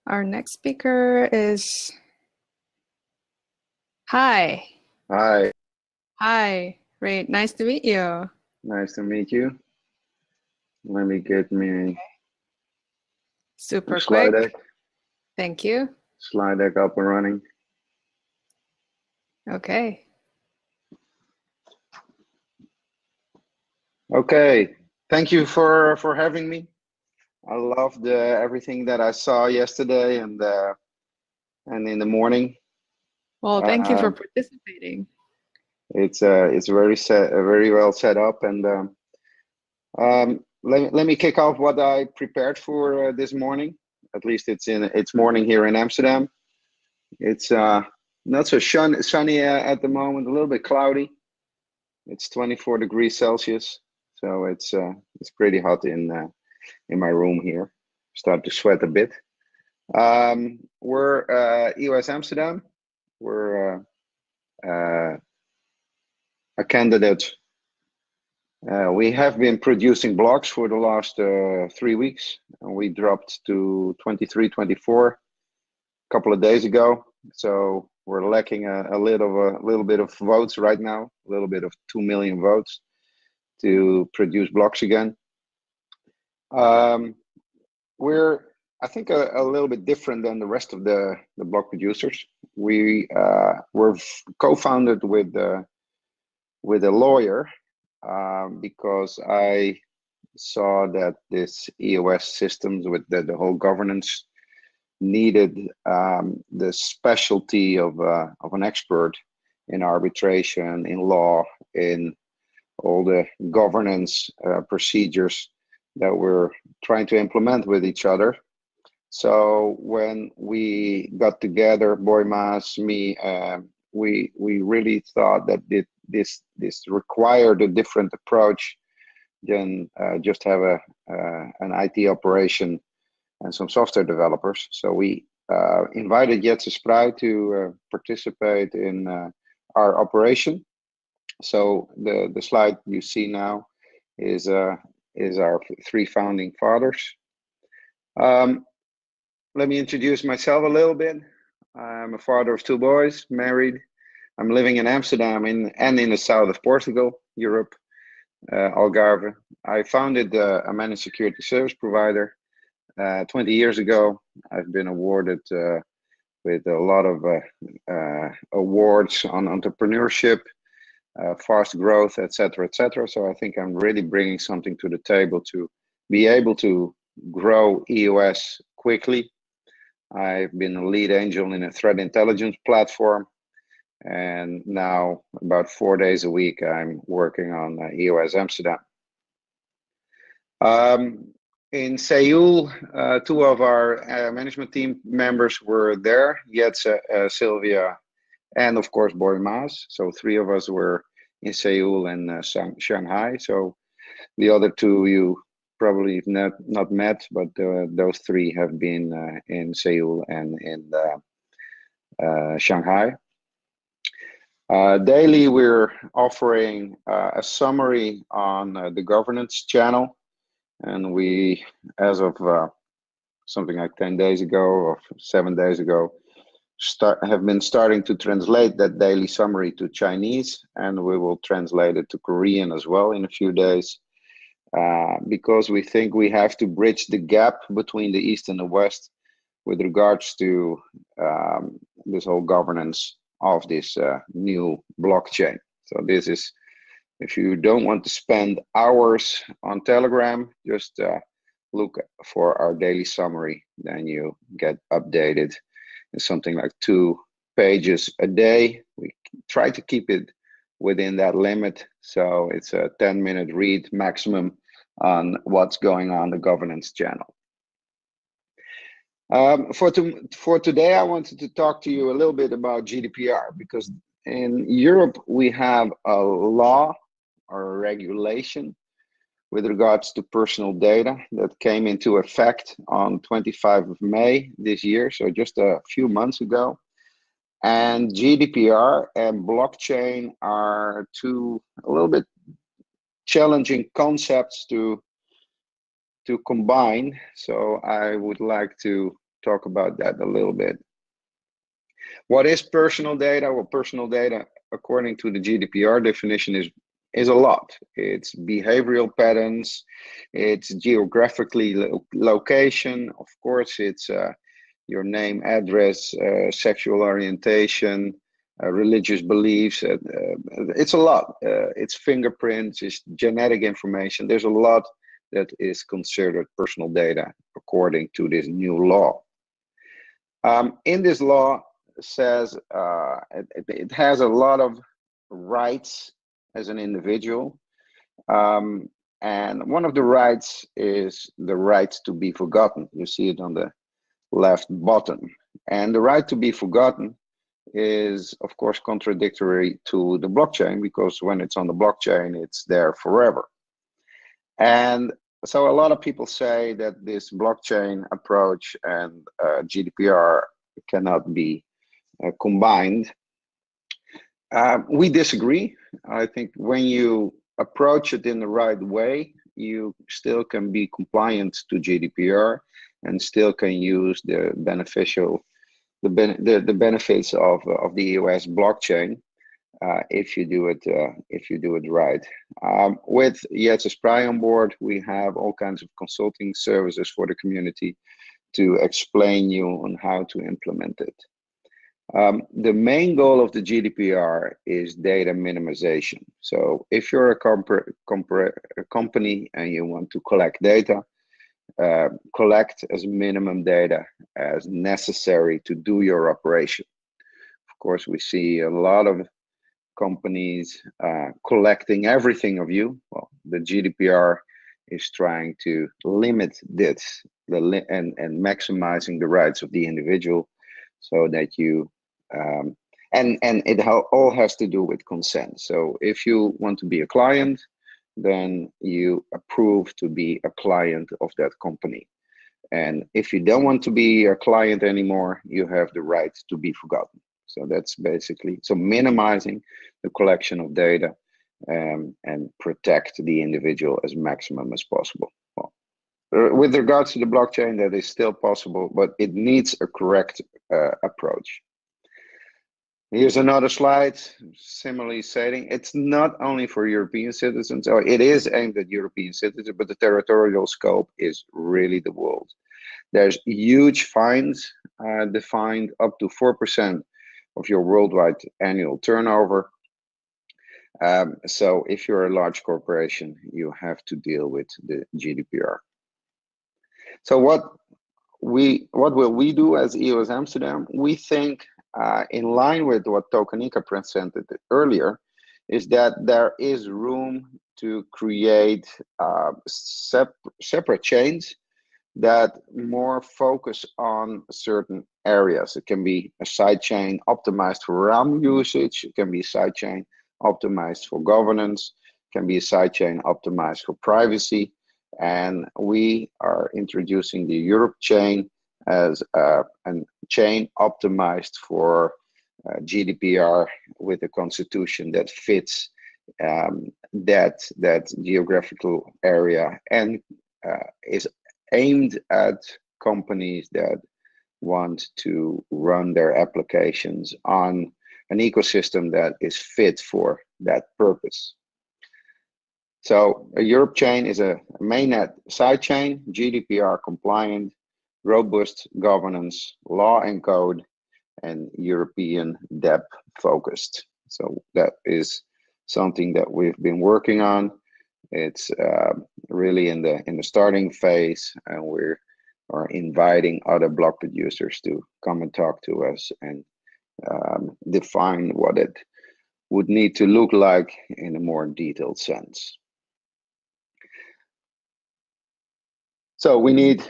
Our next speaker is, hi. Hi, Hi, Rhett, nice to meet you. nice to meet you. Let me get me a Super slide quick. deck, Thank you. up and running. Okay. Okay, thank you for having me. I loved everything that I saw yesterday and in the morning. Well, thank you for Uh, participating. it's very well set up, and let me kick off what I prepared for this morning. At least it's morning here in Amsterdam. It's not so sunny at the moment, a little bit cloudy. It's 24 degrees Celsius, so it's pretty hot in my room here. Start to sweat a bit. We're EOS Amsterdam. We're a candidate. We have been producing blogs for the last 3 weeks, and we dropped to 23, 24 a couple of days ago. So we're lacking a little bit of votes right now, a little bit of 2 million votes to produce blocks again. We're, I think, a little bit different than the rest of the block producers. We were co-founded with a lawyer because I saw that this EOS systems with the whole governance needed the specialty of an expert in arbitration, in law, in all the governance procedures that we're trying to implement with each other. So when we got together, Boymas, me, we really thought that this required a different approach than just have an IT operation and some software developers. So we invited Jetse Spruit to participate in our operation. So the slide you see now is our 3 founding fathers. Let me introduce myself a little bit. I'm a father of 2 boys, married. I'm living in Amsterdam and in the south of Portugal, Europe, Algarve. I founded a managed security service provider 20 years ago. I've been awarded with a lot of awards on entrepreneurship, fast growth, etc., etc. So I think I'm really bringing something to the table to be able to grow EOS quickly. I've been a lead angel in a threat intelligence platform, and now about 4 days a week I'm working on EOS Amsterdam. In Seoul, 2 of our management team members were there, Jetse, Sylvia, and of course Boymas. So 3 of us were in Seoul and Shanghai. So the other 2 you probably not met, but those 3 have been in Seoul and in Shanghai. Daily we're offering a summary on the governance channel, and we, as of something like 10 days ago or 7 days ago, have been starting to translate that daily summary to Chinese, and we will translate it to Korean as well in a few days, because we think we have to bridge the gap between the East and the West with regards to this whole governance of this new blockchain. So this is, if you don't want to spend hours on Telegram, just look for our daily summary, then you get updated. It's something like 2 pages a day. We try to keep it within that limit, so it's a 10-minute read maximum on what's going on the governance channel. For today, I wanted to talk to you a little bit about GDPR, because in Europe we have a law or a regulation with regards to personal data that came into effect on 25 of May this year, so just a few months ago. And GDPR and blockchain are 2 a little bit challenging concepts to combine. So I would like to talk about that a little bit. What is personal data? Well, personal data, according to the GDPR definition, is a lot. It's behavioral patterns, it's geographically location, of course, it's your name, address, sexual orientation, religious beliefs. It's a lot. It's fingerprints, it's genetic information. There's a lot that is considered personal data according to this new law. In this law, says it has a lot of rights as an individual, and one of the rights is the right to be forgotten. You see it on the left bottom, and the right to be forgotten is of course contradictory to the blockchain, because when it's on the blockchain it's there forever. And so a lot of people say that this blockchain approach and GDPR cannot be combined. We disagree. I think when you approach it in the right way, you still can be compliant to GDPR and still can use the benefits of the EOS blockchain if you do it right. With Jetse Sprij on board, we have all kinds of consulting services for the community to explain you on how to implement it. The main goal of the GDPR is data minimization. So if you're a company and you want to collect data, collect as minimum data as necessary to do your operation. Of course, we see a lot of companies collecting everything of you. Well, the GDPR is trying to limit this and maximizing the rights of the individual, so that you and it all has to do with consent. So if you want to be a client, then you approve to be a client of that company. And if you don't want to be a client anymore, you have the right to be forgotten. So that's basically, so minimizing the collection of data and protect the individual as maximum as possible. Well, with regards to the blockchain, that is still possible, but it needs a correct approach. Here's another slide, similarly stating it's not only for European citizens, or it is aimed at European citizens, but the territorial scope is really the world. There's huge fines defined up to 4% of your worldwide annual turnover. So if you're a large corporation, you have to deal with the GDPR. So what will we do as EOS Amsterdam? We think, in line with what Tokenica presented earlier, is that there is room to create separate chains that more focus on certain areas. It can be a sidechain optimized for RAM usage, it can be a sidechain optimized for governance, it can be a sidechain optimized for privacy, and we are introducing the Europe chain as a chain optimized for GDPR with a constitution that fits that geographical area and is aimed at companies that want to run their applications on an ecosystem that is fit for that purpose. So a Europe chain is a mainnet sidechain, GDPR compliant, robust governance, law and code, and European depth focused. So that is something that we've been working on. It's really in the starting phase, and we are inviting other block producers to come and talk to us and define what it would need to look like in a more detailed sense. So we need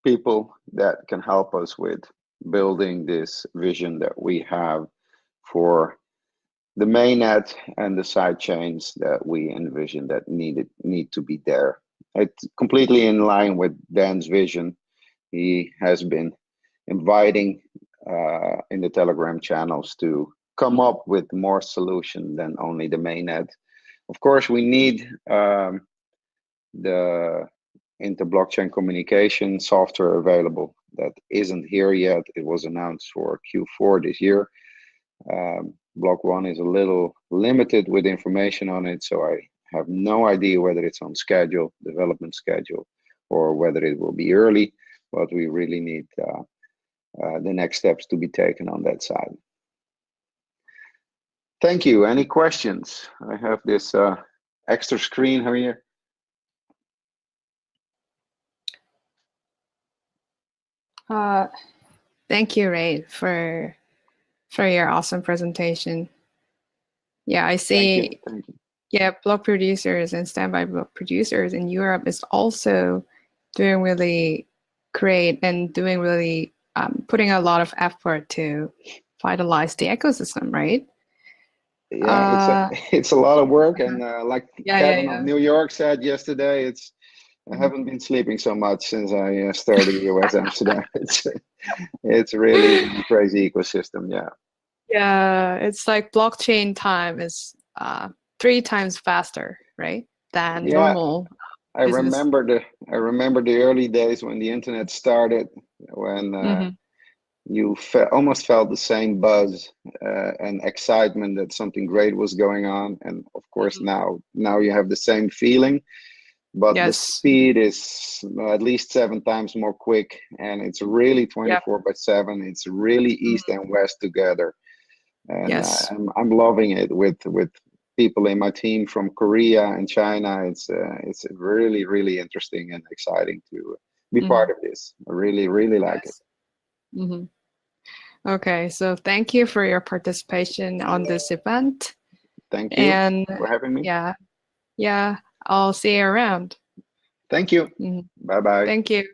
people that can help us with building this vision that we have for the mainnet and the side chains that we envision that need to be there. It's completely in line with Dan's vision. He has been inviting in the Telegram channels to come up with more solutions than only the mainnet. Of course, we need the inter-blockchain communication software available that isn't here yet. It was announced for Q4 this year. Block 1 is a little limited with information on it, so I have no idea whether it's on schedule, development schedule, or whether it will be early, but we really need the next steps to be taken on that side. Thank you. Any questions? I have this extra screen here. Thank you, Ray, for your awesome presentation. Yeah, I see. Thank you. Yeah, block producers and standby block producers in Europe is also doing really great and doing really putting a lot of effort to vitalize the ecosystem, right? Yeah, it's a lot of work, and like Kevin of New York said yesterday, I haven't been sleeping so much since I started EOS Amsterdam. It's really a crazy ecosystem. Yeah. Yeah, it's like blockchain time is 3 times faster, right, than normal. I remember the early days when the internet started, when you almost felt the same buzz and excitement that something great was going on, and of course now you have the same feeling, but the speed is at least 7 times more quick, and it's really 24/7. It's really east and west together, and I'm loving it with people in my team from Korea and China. It's really, really interesting and exciting to be part of this. I really, really like it. Okay, so thank you for your participation on this event. Thank you for having me. Yeah, I'll see you around. Thank you. Bye-bye. Thank you.